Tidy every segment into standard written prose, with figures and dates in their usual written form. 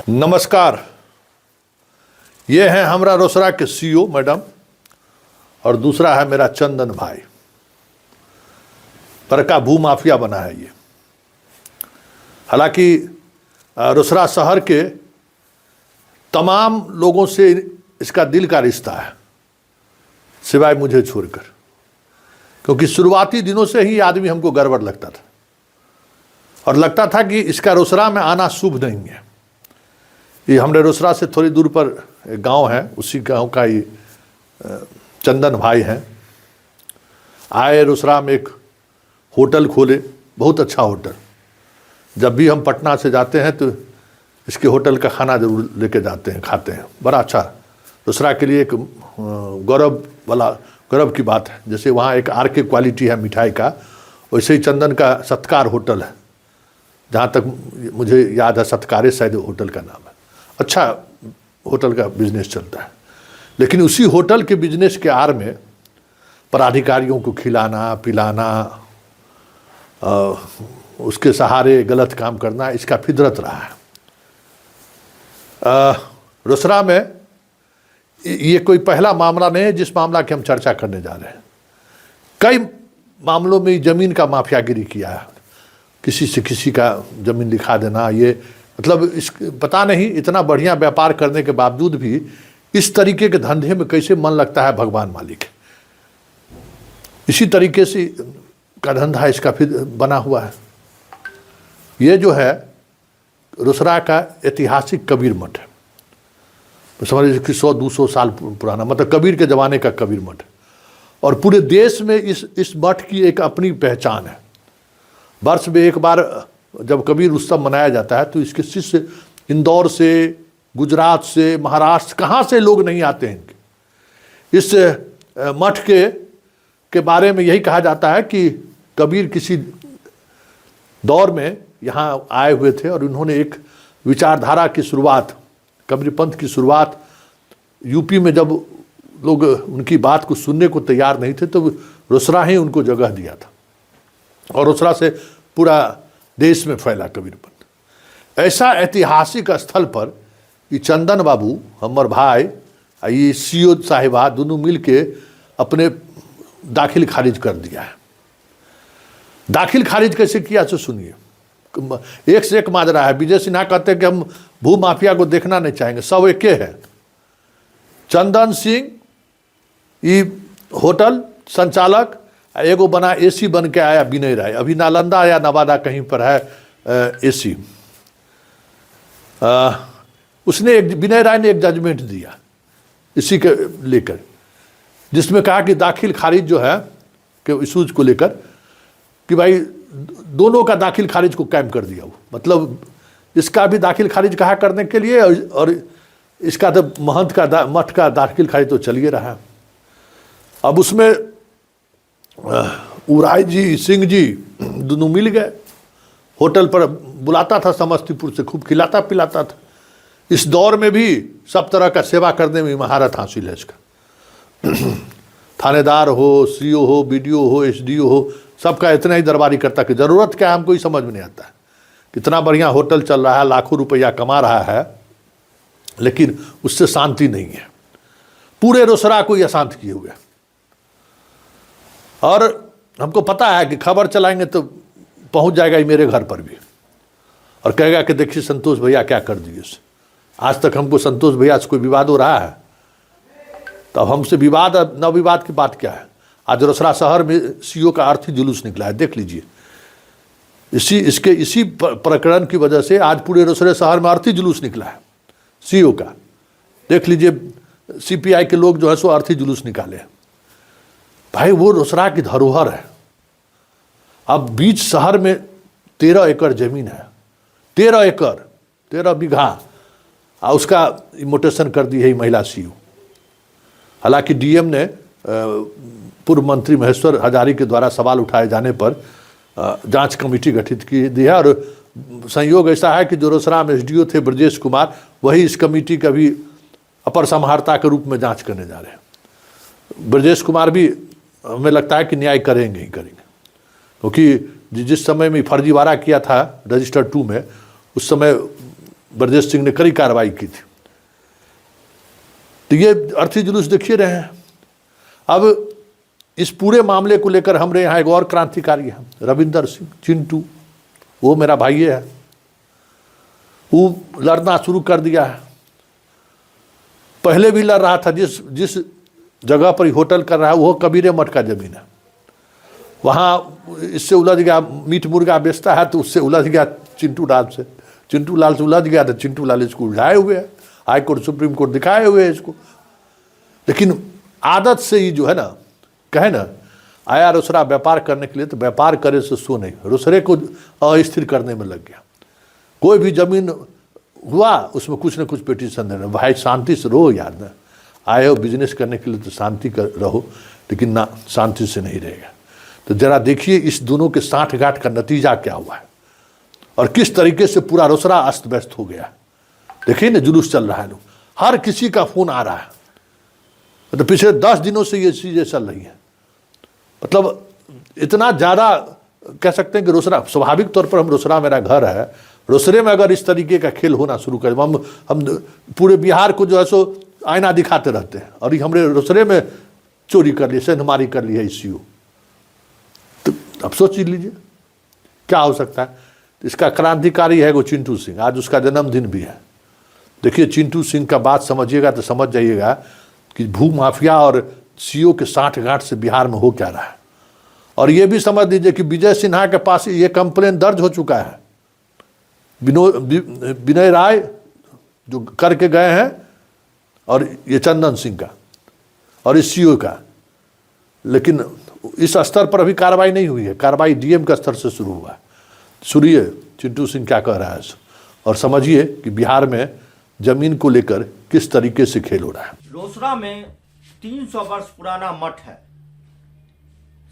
नमस्कार, ये हैं हमरा रोसड़ा के सीईओ मैडम और दूसरा है मेरा चंदन भाई। बड़का भू माफिया बना है ये। हालांकि रोसड़ा शहर के तमाम लोगों से इसका दिल का रिश्ता है, सिवाय मुझे छोड़कर, क्योंकि शुरुआती दिनों से ही आदमी हमको गड़बड़ लगता था और लगता था कि इसका रोसड़ा में आना शुभ नहीं है। ये हमरे रोसड़ा से थोड़ी दूर पर एक गांव है, उसी गांव का ही चंदन भाई हैं। आए रोसड़ा में एक होटल खोले, बहुत अच्छा होटल। जब भी हम पटना से जाते हैं तो इसके होटल का खाना जरूर लेके जाते हैं, खाते हैं। बड़ा अच्छा, रोसड़ा के लिए एक गौरव की बात है। जैसे वहाँ एक आर के क्वालिटी है मिठाई का, वैसे ही चंदन का सत्कार होटल है। जहाँ तक मुझे याद है सत्कारे शायद होटल का नाम है। अच्छा होटल का बिजनेस चलता है, लेकिन उसी होटल के बिजनेस के आड़ में पदाधिकारियों को खिलाना पिलाना, उसके सहारे गलत काम करना, इसका फितरत रहा है। रोसड़ा में ये कोई पहला मामला नहीं है जिस मामला की हम चर्चा करने जा रहे हैं। कई मामलों में ज़मीन का माफियागिरी किया है, किसी से किसी का ज़मीन लिखा देना। ये मतलब इस पता नहीं, इतना बढ़िया व्यापार करने के बावजूद भी इस तरीके के धंधे में कैसे मन लगता है, भगवान मालिक। इसी तरीके से का धंधा इसका फिर बना हुआ है। ये जो है रोसड़ा का ऐतिहासिक कबीर मठ है, समझ लीजिए कि 100-200 साल पुराना, मतलब कबीर के ज़माने का कबीर मठ। और पूरे देश में इस मठ की एक अपनी पहचान है। वर्ष में एक बार जब कबीर उत्सव मनाया जाता है तो इसके शिष्य इंदौर से, गुजरात से, महाराष्ट्र, कहाँ से लोग नहीं आते हैं। इस मठ के बारे में यही कहा जाता है कि कबीर किसी दौर में यहाँ आए हुए थे और उन्होंने एक विचारधारा की शुरुआत, कबीर पंथ की शुरुआत यूपी में, जब लोग उनकी बात को सुनने को तैयार नहीं थे तो रोसड़ा ही उनको जगह दिया था और रोसड़ा से पूरा देश में फैला कबीर पंथ। ऐसा ऐतिहासिक स्थल पर ये चंदन बाबू हमर भाई आ ये सीईओ साहिबा दोनों मिल के अपने दाखिल खारिज कर दिया है। दाखिल खारिज कैसे किया तो सुनिए। एक से एक माजरा है। विजय सिन्हा कहते हैं कि हम भू माफिया को देखना नहीं चाहेंगे, सब एक है। चंदन सिंह ये होटल संचालक, एगो बना एसी बन के आया विनय राय, अभी नालंदा या नवादा कहीं पर है एसी। उसने एक विनय राय ने एक जजमेंट दिया इसी के लेकर, जिसमें कहा कि दाखिल खारिज जो है कि इशूज को लेकर कि भाई दोनों का दाखिल खारिज को कायम कर दिया। वो मतलब इसका भी दाखिल खारिज कहा करने के लिए और इसका तो महंत का मठ का दाखिल खारिज तो चलिए रहा। अब उसमें उराय जी, सिंह जी दोनों मिल गए। होटल पर बुलाता था, समस्तीपुर से खूब खिलाता पिलाता था। इस दौर में भी सब तरह का सेवा करने में महारत हासिल है इसका। थानेदार हो, सीईओ हो, बीडीओ हो, एसडीओ हो, सबका इतना ही दरबारी करता कि ज़रूरत क्या है हमको ही समझ में नहीं आता है। कितना बढ़िया होटल चल रहा है, लाखों रुपया कमा रहा है, लेकिन उससे शांति नहीं है। पूरे रोसड़ा को यह अशांत किए हुए। और हमको पता है कि खबर चलाएंगे तो पहुंच जाएगा ही मेरे घर पर भी और कहेगा कि देखिए संतोष भैया क्या कर दिए। आज तक हमको संतोष भैया से कोई विवाद हो रहा है, तो हमसे विवाद, न विवाद की बात क्या है। आज रोसड़ा शहर में सीईओ का अर्थी जुलूस निकला है, देख लीजिए। इसी प्रकरण की वजह से आज पूरे रोसड़े शहर में अर्थी जुलूस निकला है सीईओ का। देख लीजिए सीपीआई के लोग जो है सो अर्थी जुलूस निकाले। भाई वो रोसड़ा की धरोहर है। अब बीच शहर में 13 एकड़ जमीन है, 13 एकड़ 13 बीघा, और उसका इमोटेशन कर दी है महिला सीईओ। हालांकि डीएम ने पूर्व मंत्री महेश्वर हजारी के द्वारा सवाल उठाए जाने पर जांच कमेटी गठित की दी है। और संयोग ऐसा है कि जो रोसराम एसडीओ थे ब्रजेश कुमार, वही इस कमेटी का भी अपर समाहर्ता के रूप में जांच करने जा रहे हैं। ब्रजेश कुमार भी हमें लगता है कि न्याय करेंगे ही करेंगे, क्योंकि जिस समय में फर्जीवाड़ा किया था रजिस्टर 2 में, उस समय ब्रजेश सिंह ने कड़ी कार्रवाई की थी। तो ये अर्थी जुलूस देखिए रहे हैं। अब इस पूरे मामले को लेकर हमारे यहाँ एक और क्रांतिकारी है, रविंदर सिंह चिंटू, वो मेरा भाई है, वो लड़ना शुरू कर दिया है। पहले भी लड़ रहा था, जिस जगह पर होटल कर रहा है वो कबीरे मठ का जमीन है, वहाँ इससे उलझ गया, मीट मुर्गा बेचता है तो उससे उलझ गया चिंटू लाल से, चिंटू लाल से उलझ गया तो चिंटू लाल इसको उलझाए हुए है, हाई कोर्ट सुप्रीम कोर्ट दिखाए हुए है इसको। लेकिन आदत से ही जो है ना, कहे ना, आया रोसड़ा व्यापार करने के लिए तो व्यापार करे से सो नहीं, रोसड़े को अस्थिर करने में लग गया। कोई भी जमीन हुआ उसमें कुछ न कुछ पिटीशन देना, भाई शांति से रहो यार ना, आए हो बिजनेस करने के लिए तो शांति कर रहो, लेकिन ना शांति से नहीं रहेगा। तो जरा देखिए इस दोनों के साठगांठ का नतीजा क्या हुआ है और किस तरीके से पूरा रोसड़ा अस्त व्यस्त हो गया। देखिए ना, जुलूस चल रहा है, हर किसी का फोन आ रहा है। तो पिछले 10 दिनों से ये चीजें चल रही है। मतलब इतना ज़्यादा कह सकते हैं कि रोसड़ा, स्वाभाविक तौर पर हम रोसड़ा मेरा घर है, रोसड़े में अगर इस तरीके का खेल होना शुरू करें, हम पूरे बिहार को जो है सो आईना दिखाते रहते हैं। और ये हमारे रोसड़े में चोरी कर ली, सेंधमारी कर ली है ICU, तो अब सोच लीजिए क्या हो सकता है। इसका क्रांतिकारी है वो चिंटू सिंह, आज उसका जन्मदिन भी है। देखिए चिंटू सिंह का बात समझिएगा तो समझ जाइएगा कि भू माफिया और CO के साठगांठ से बिहार में हो क्या रहा है। और ये भी समझ लीजिए कि विजय सिन्हा के पास ये कंप्लेन दर्ज हो चुका है, विनय राय जो करके गए हैं, और ये चंदन सिंह का और इस CO का, लेकिन इस स्तर पर अभी कार्रवाई नहीं हुई है। कार्रवाई DM का स्तर से शुरू हुआ है। सुनिए चिंटू सिंह क्या कह रहा है और समझिए कि बिहार में जमीन को लेकर किस तरीके से खेल हो रहा है। रोसड़ा में 300 वर्ष पुराना मठ है,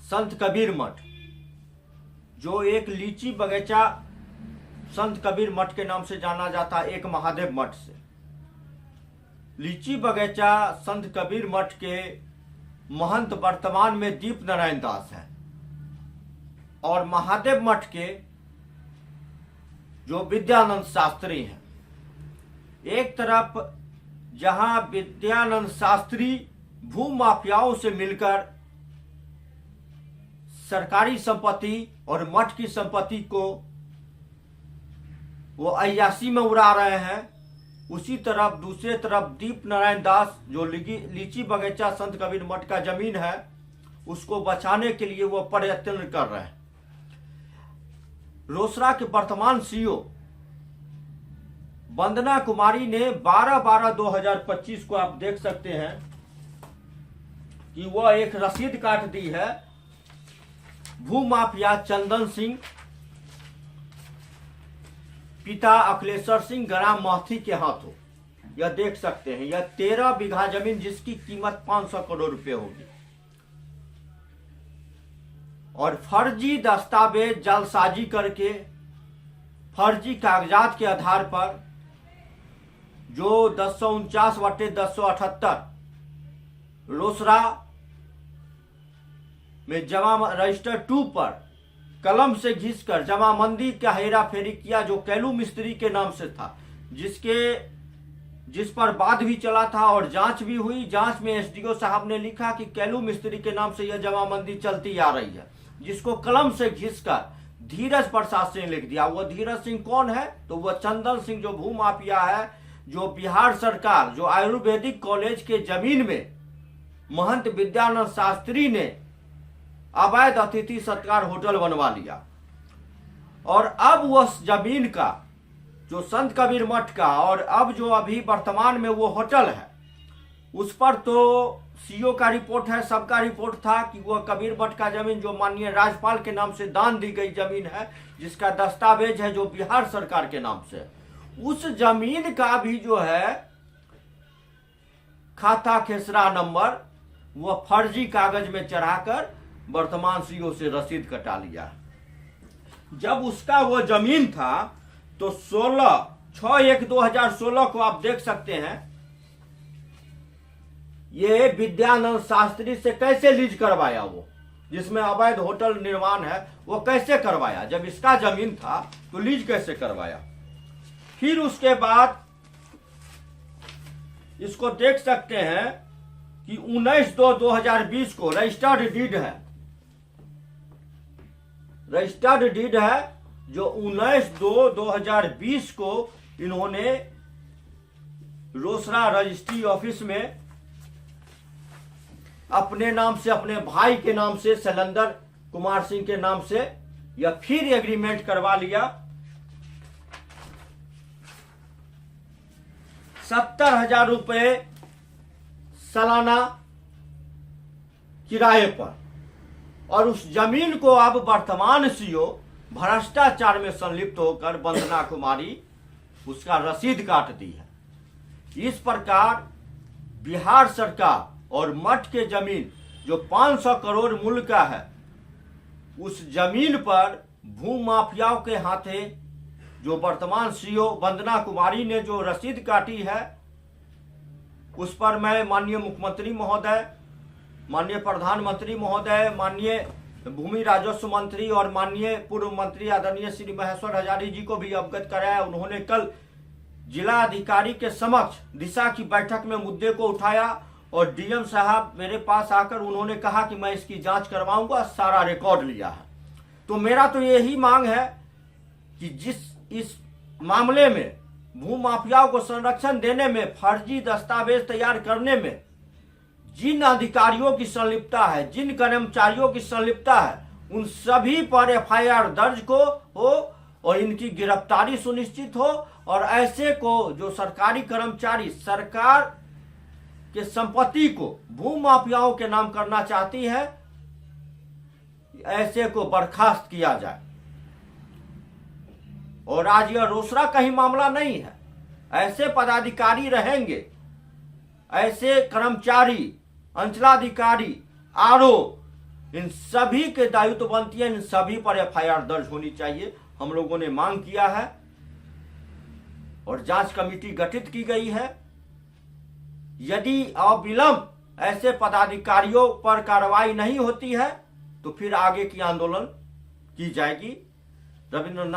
संत कबीर मठ, जो एक लीची बगीचा संत कबीर मठ के नाम से जाना जाता है, एक महादेव मठ से। लीची बगीचा संत कबीर मठ के महंत वर्तमान में दीप नारायण दास हैं, और महादेव मठ के जो विद्यानंद शास्त्री हैं। एक तरफ जहां विद्यानंद शास्त्री भू माफियाओं से मिलकर सरकारी संपत्ति और मठ की संपत्ति को वो अय्यासी में उड़ा रहे हैं, उसी तरफ दूसरे तरफ दीप नारायण दास जो लीची बगीचा संत कबीर मठ का जमीन है उसको बचाने के लिए वो प्रयत्न कर रहे हैं। रोसड़ा के वर्तमान CO वंदना कुमारी ने 12/12/2025 को आप देख सकते हैं कि वह एक रसीद काट दी है भू माफिया चंदन सिंह, पिता अखिलेश्वर सिंह, ग्राम महथी के हाथों। यह देख सकते हैं, यह 13 बीघा जमीन जिसकी कीमत 500 करोड़ रुपए होगी, और फर्जी दस्तावेज जालसाजी करके फर्जी कागजात के आधार पर जो 1049/1078 रोसड़ा में जमा रजिस्टर 2 पर कलम से घिसकर जमाबंदी का हेरा फेरी किया, जो कैलू मिस्त्री के नाम से था, जिस पर वाद भी चला था और जांच भी हुई। जांच में SDO साहब ने लिखा कि कैलू मिस्त्री के नाम से यह जमाबंदी चलती आ रही है, जिसको कलम से घिसकर धीरज प्रसाद सिंह लिख दिया। वो धीरज सिंह कौन है? तो वह चंदन सिंह जो भू माफिया है, जो बिहार सरकार जो आयुर्वेदिक कॉलेज के जमीन में महंत विद्यानंद शास्त्री ने अवैध अतिथि सत्कार होटल बनवा लिया, और अब वह जमीन का जो संत कबीर मठ का और अब जो अभी वर्तमान में वो होटल है, उस पर तो CO का रिपोर्ट है, सबका रिपोर्ट था कि वह कबीर मठ का जमीन जो माननीय राज्यपाल के नाम से दान दी गई जमीन है, जिसका दस्तावेज है जो बिहार सरकार के नाम से, उस जमीन का भी जो है खाता खेसरा नंबर वह फर्जी कागज में चढ़ाकर वर्तमान सीईओ से रसीद कटा लिया। जब उसका वो जमीन था तो 6/1/2016 को आप देख सकते हैं, ये विद्यानंद शास्त्री से कैसे लीज करवाया, वो जिसमें अवैध होटल निर्माण है वो कैसे करवाया। जब इसका जमीन था तो लीज कैसे करवाया। फिर उसके बाद इसको देख सकते हैं कि 19/2/2020 को रजिस्टर्ड डीड है, रजिस्टर्ड डीड है जो 19/2/2020 को इन्होंने रोसड़ा रजिस्ट्री ऑफिस में अपने नाम से, अपने भाई के नाम से, शैलेंद्र कुमार सिंह के नाम से या फिर एग्रीमेंट करवा लिया 70,000 रुपए सालाना किराए पर। और उस जमीन को अब वर्तमान सीईओ भ्रष्टाचार में संलिप्त होकर वंदना कुमारी उसका रसीद काट दी है। इस प्रकार बिहार सरकार और मठ के जमीन जो 500 करोड़ मूल्य का है, उस जमीन पर भू माफियाओं के हाथे जो वर्तमान सीईओ वंदना कुमारी ने जो रसीद काटी है, उस पर मैं माननीय मुख्यमंत्री महोदय, माननीय प्रधानमंत्री महोदय, माननीय भूमि राजस्व मंत्री और माननीय पूर्व मंत्री आदरणीय श्री महेश्वर हजारी जी को भी अवगत कराया। उन्होंने कल जिला अधिकारी के समक्ष दिशा की बैठक में मुद्दे को उठाया और डीएम साहब मेरे पास आकर उन्होंने कहा कि मैं इसकी जांच करवाऊंगा, सारा रिकॉर्ड लिया है। तो मेरा तो यही मांग है कि इस मामले में भू माफियाओं को संरक्षण देने में, फर्जी दस्तावेज तैयार करने में जिन अधिकारियों की संलिप्तता है, जिन कर्मचारियों की संलिप्तता है, उन सभी पर एफआईआर दर्ज को हो और इनकी गिरफ्तारी सुनिश्चित हो। और ऐसे को जो सरकारी कर्मचारी सरकार के संपत्ति को भू माफियाओं के नाम करना चाहती है, ऐसे को बर्खास्त किया जाए। और आज यह रोसड़ा का ही मामला नहीं है, ऐसे पदाधिकारी रहेंगे, ऐसे कर्मचारी, अंचलाधिकारी, आरओ, इन सभी के दायित्व बनती है, इन सभी पर एफआईआर दर्ज होनी चाहिए। हम लोगों ने मांग किया है और जांच कमेटी गठित की गई है। यदि अविलंब ऐसे पदाधिकारियों पर कार्रवाई नहीं होती है तो फिर आगे की आंदोलन की जाएगी। रविंद्रनाथ